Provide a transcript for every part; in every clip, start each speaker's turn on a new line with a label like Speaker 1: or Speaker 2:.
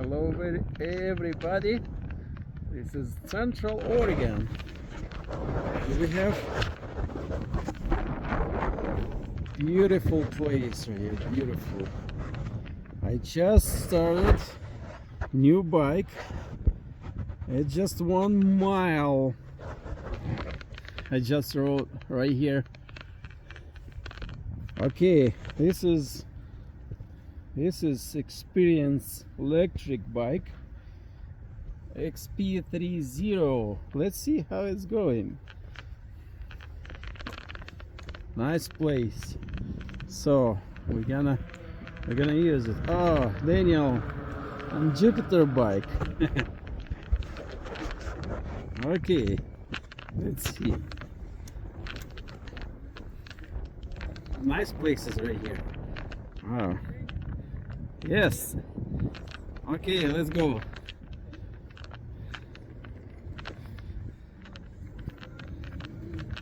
Speaker 1: Hello everybody. This is Central Oregon. Here we have beautiful place right here, beautiful. I just started new bike. It's just 1 mile. I just rode right here. Okay, this is Experience Lectric bike XP30. Let's see how it's going. Nice place. So we're gonna use it. Oh, Daniel on Jupiter bike. Okay, let's see. Nice places right here. Wow. Yes. Okay, let's go.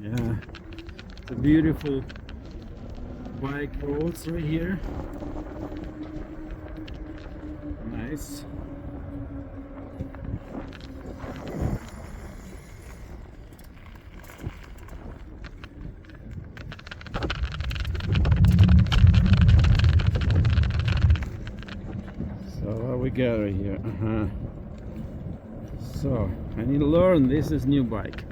Speaker 1: Yeah, it's a beautiful bike roads right here. Nice. So what we got right here? So I need to learn. This is new bike.